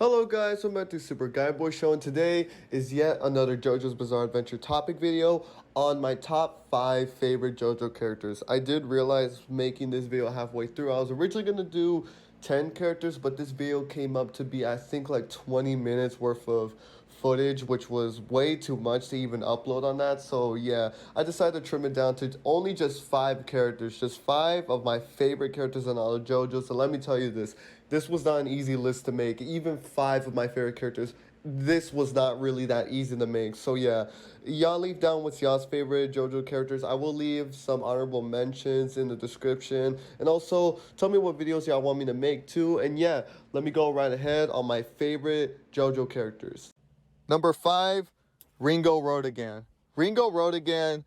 Hello guys, welcome back to Super Guy Boy Show, and today is yet another JoJo's Bizarre Adventure topic video on my top 5 favorite JoJo characters. I did realize making this video halfway through, I was originally going to do 10 characters, but this video came up to be, I think, like 20 minutes worth of footage, which was way too much to even upload on that. So yeah, I decided to trim it down to only just 5 characters, just 5 of my favorite characters in all of JoJo. So let me tell you this was not an easy list to make. Even 5 of my favorite characters, this was not really that easy to make. So yeah, y'all leave down what's y'all's favorite JoJo characters. I will leave some honorable mentions in the description, and also tell me what videos y'all want me to make too. And yeah, let me go right ahead on my favorite JoJo characters. Number 5, Ringo Rodigan. Ringo Rodigan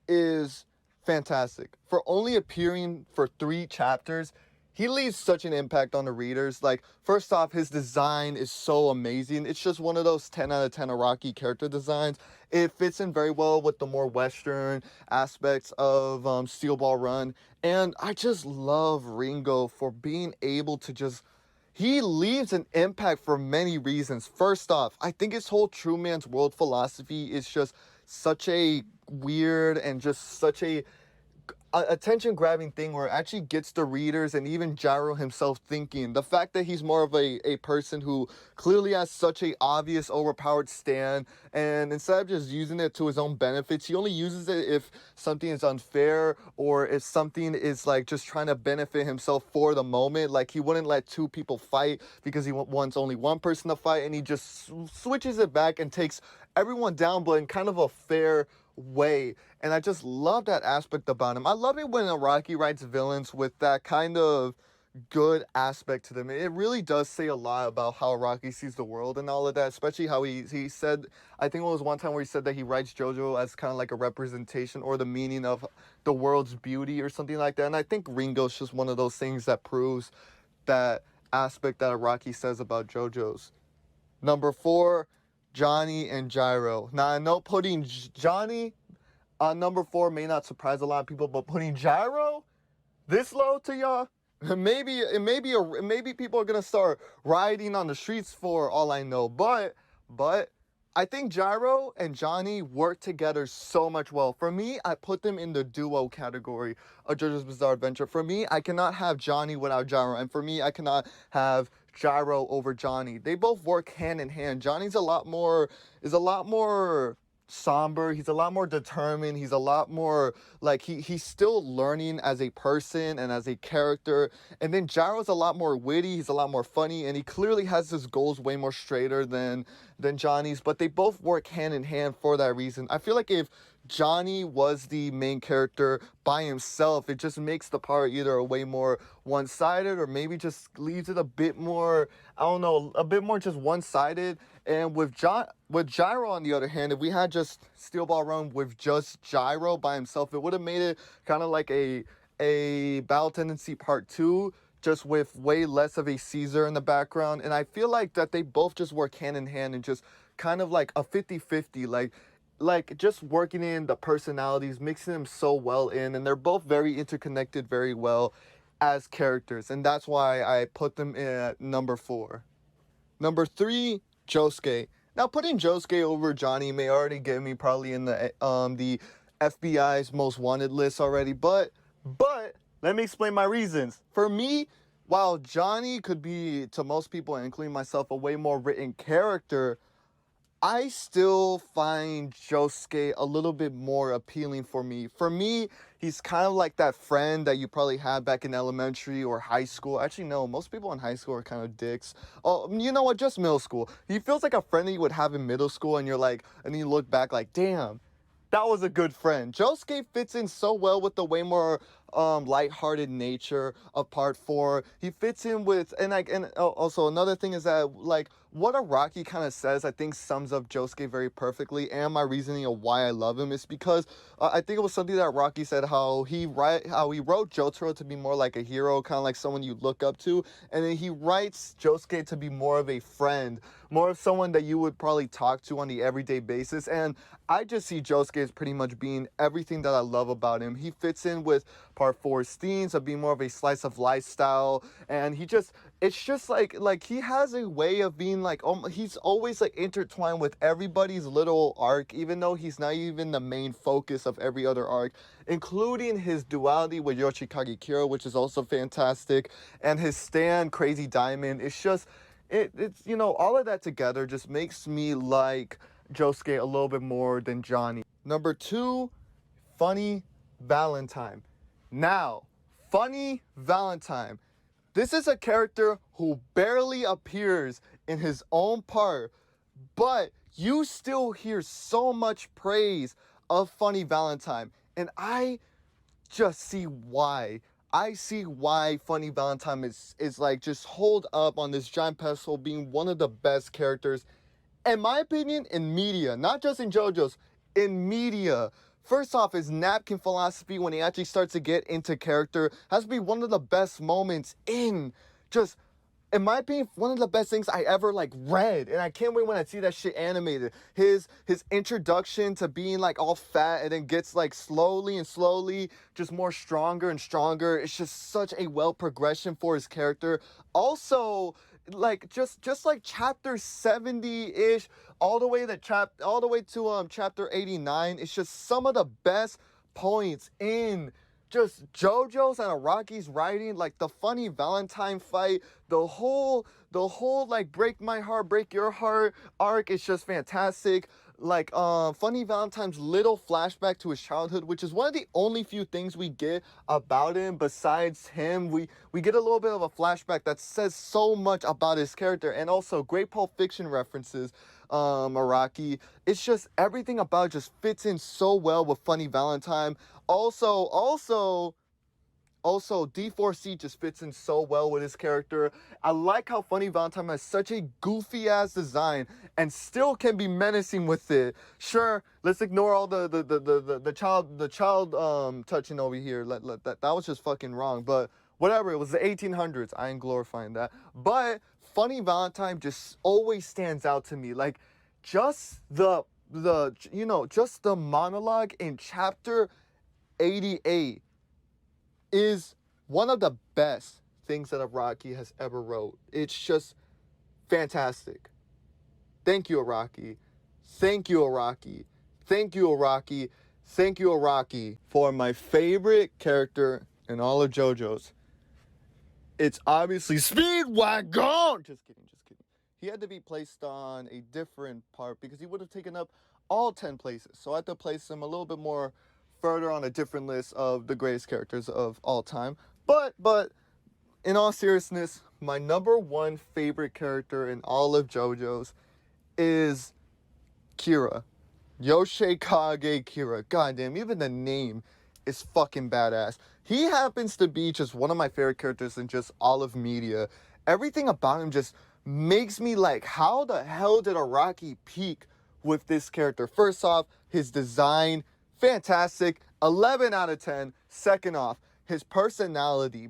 is fantastic. For only appearing for 3 chapters, he leaves such an impact on the readers. Like, first off, his design is so amazing. It's just one of those 10 out of 10 Araki character designs. It fits in very well with the more Western aspects of Steel Ball Run. And I just love Ringo for being able to just... He leaves an impact for many reasons. First off, I think his whole True Man's World philosophy is just such a weird and just such a attention-grabbing thing where it actually gets the readers and even Gyro himself thinking. The fact that he's more of a person who clearly has such a obvious overpowered stand, and instead of just using it to his own benefits, he only uses it if something is unfair or if something is like just trying to benefit himself for the moment. Like, he wouldn't let 2 people fight because he wants only one person to fight, and he just switches it back and takes everyone down, but in kind of a fair way. And I just love that aspect about him. I love it when Araki writes villains with that kind of good aspect to them. It really does say a lot about how Araki sees the world and all of that, especially how he said, I think it was one time where he said that he writes JoJo as kind of like a representation or the meaning of the world's beauty or something like that. And I think Ringo's just one of those things that proves that aspect that Araki says about JoJo's. Number 4, Johnny and Gyro. Now, I know putting Johnny on number 4 may not surprise a lot of people, but putting Gyro this low to y'all, maybe people are gonna start rioting on the streets for all I know. But I think Gyro and Johnny work together so much well. For me, I put them in the duo category of JoJo's Bizarre Adventure. For me, I cannot have Johnny without Gyro, and for me, I cannot have Gyro over Johnny. They both work hand in hand. Johnny's a lot more somber, he's a lot more determined, he's a lot more like he's still learning as a person and as a character. And then Gyro's a lot more witty, he's a lot more funny, and he clearly has his goals way more straighter than Johnny's, but they both work hand in hand for that reason. I feel like if Johnny was the main character by himself, it just makes the part either a way more one-sided or maybe just leaves it a bit more, I don't know, a bit more just one-sided. And with Gyro, on the other hand, if we had just Steel Ball Run with just Gyro by himself, it would have made it kind of like a Battle Tendency Part 2, just with way less of a Caesar in the background. And I feel like that they both just work hand in hand and just kind of like a 50-50, like just working in the personalities, mixing them so well in, and they're both very interconnected very well as characters, and that's why I put them in at number 4. Number 3, Josuke. Now, putting Josuke over Johnny may already get me probably in the FBI's most wanted list already, but let me explain my reasons. For me, while Johnny could be, to most people, including myself, a way more written character, I still find Josuke a little bit more appealing for me. For me, he's kind of like that friend that you probably had back in elementary or high school. Actually, no, most people in high school are kind of dicks. Oh, you know what? Just middle school. He feels like a friend that you would have in middle school, and you're like, and you look back like, damn, that was a good friend. Josuke fits in so well with the way more lighthearted nature of Part 4. He fits in with, and also another thing is that, like, what Araki kind of says, I think sums up Josuke very perfectly, and my reasoning of why I love him is because I think it was something that Araki said, how he wrote Jotaro to be more like a hero, kind of like someone you look up to, and then he writes Josuke to be more of a friend, more of someone that you would probably talk to on the everyday basis. And I just see Josuke as pretty much being everything that I love about him. He fits in with Part 4's themes of being more of a slice of lifestyle, and it's just like he has a way of being like, he's always like intertwined with everybody's little arc, even though he's not even the main focus of every other arc, including his duality with Yoshikage Kira, which is also fantastic, and his stand Crazy Diamond. It's just, it's, you know, all of that together just makes me like Josuke a little bit more than Johnny. Number 2, Funny Valentine. Now, Funny Valentine. This is a character who barely appears in his own part, but you still hear so much praise of Funny Valentine. And I just see why. I see why Funny Valentine is like just hold up on this giant pedestal, being one of the best characters, in my opinion, in media. Not just in JoJo's, in media. First off, his napkin philosophy, when he actually starts to get into character, has to be one of the best moments in just, in my opinion, one of the best things I ever like read. And I can't wait when I see that shit animated. His introduction to being like all fat and then gets like slowly and slowly just more stronger and stronger. It's just such a well progression for his character. Also, like just like chapter 70-ish all the way to chapter 89, it's just some of the best points in just JoJo's and Araki's writing. Like the Funny Valentine fight, the whole like break my heart, break your heart arc is just fantastic. Like Funny Valentine's little flashback to his childhood, which is one of the only few things we get about him. Besides him, we get a little bit of a flashback that says so much about his character. And also great Pulp Fiction references. Araki, it's just everything about it just fits in so well with Funny Valentine. Also D4C just fits in so well with his character. I like how Funny Valentine has such a goofy ass design and still can be menacing with it. Sure, let's ignore all the child touching over here. That was just fucking wrong. But whatever, it was the 1800s. I ain't glorifying that. But Funny Valentine just always stands out to me. Like just the monologue in chapter 88 is one of the best things that Araki has ever wrote. It's just fantastic. Thank you, Araki. Thank you, Araki. Thank you, Araki. Thank you, Araki. For my favorite character in all of JoJo's, it's obviously Speedwagon! Just kidding. He had to be placed on a different part because he would have taken up all 10 places. So I had to place him a little bit more further on a different list of the greatest characters of all time. But in all seriousness, my number 1 favorite character in all of JoJo's is Kira. Yoshikage Kira. Goddamn, even the name is fucking badass. He happens to be just one of my favorite characters in just all of media. Everything about him just makes me like, how the hell did Araki peak with this character? First off, his design, fantastic, 11 out of 10. Second off, his personality,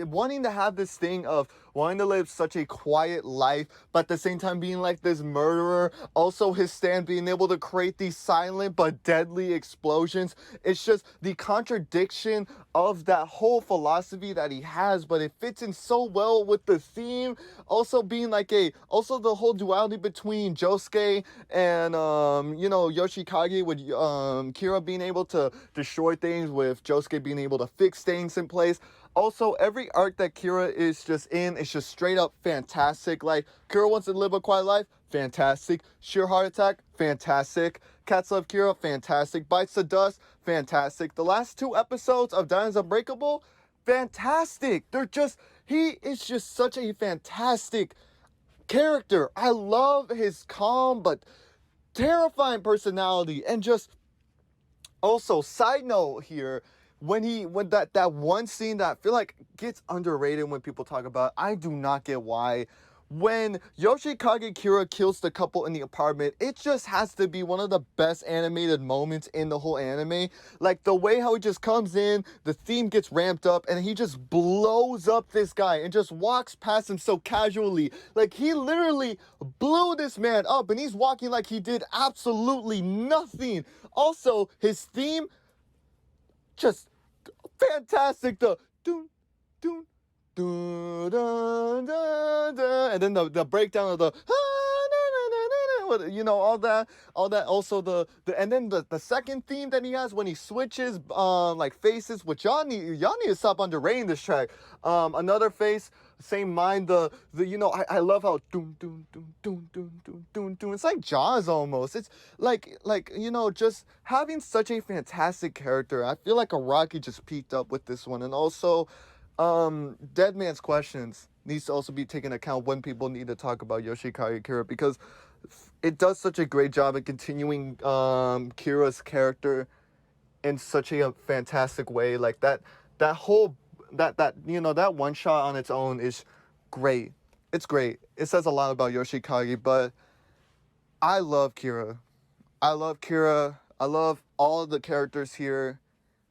wanting to have this thing of wanting to live such a quiet life, but at the same time being like this murderer. Also his stand being able to create these silent but deadly explosions. It's just the contradiction of that whole philosophy that he has, but it fits in so well with the theme. Also being like also the whole duality between Josuke and Yoshikage, with Kira being able to destroy things, with Josuke being able to fix things in place. Also, every arc that Kira is just in is just straight up fantastic. Like, Kira wants to live a quiet life, fantastic. Sheer heart attack, fantastic. Cats Love Kira, fantastic. Bites the Dust, fantastic. The last 2 episodes of Diamonds Unbreakable, fantastic. He is just such a fantastic character. I love his calm but terrifying personality. And just also, side note here, when that one scene that I feel like gets underrated when people talk about it, I do not get why. When Yoshikage Kira kills the couple in the apartment, it just has to be one of the best animated moments in the whole anime. Like the way how he just comes in, the theme gets ramped up, and he just blows up this guy and just walks past him so casually. Like he literally blew this man up and he's walking like he did absolutely nothing. Also, his theme, just fantastic. The doon, doon, doon, dun, dun, dun, and then the breakdown of the you know, all that. Also and then the second theme that he has when he switches like faces, which y'all need to stop underrating this track. Another face, same mind. The you know, I love how doom doom doom doom doom doom doom doom. It's like Jaws almost. It's like you know, just having such a fantastic character. I feel like Araki just peaked up with this one. And also Dead Man's Questions needs to also be taken account when people need to talk about Yoshikage Kira, because it does such a great job at continuing Kira's character in such a fantastic way. Like that whole that you know, that one shot on its own is great. It's great. It says a lot about Yoshikage, but I love Kira. I love Kira. I love all of the characters here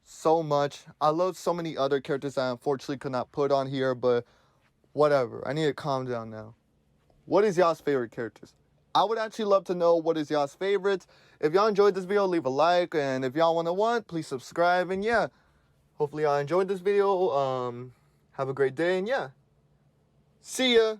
so much. I love so many other characters that I unfortunately could not put on here, but whatever. I need to calm down now. What is y'all's favorite characters? I would actually love to know what is y'all's favorites. If y'all enjoyed this video, leave a like, and if y'all want, please subscribe. And yeah, hopefully y'all enjoyed this video. Have a great day, and yeah, see ya.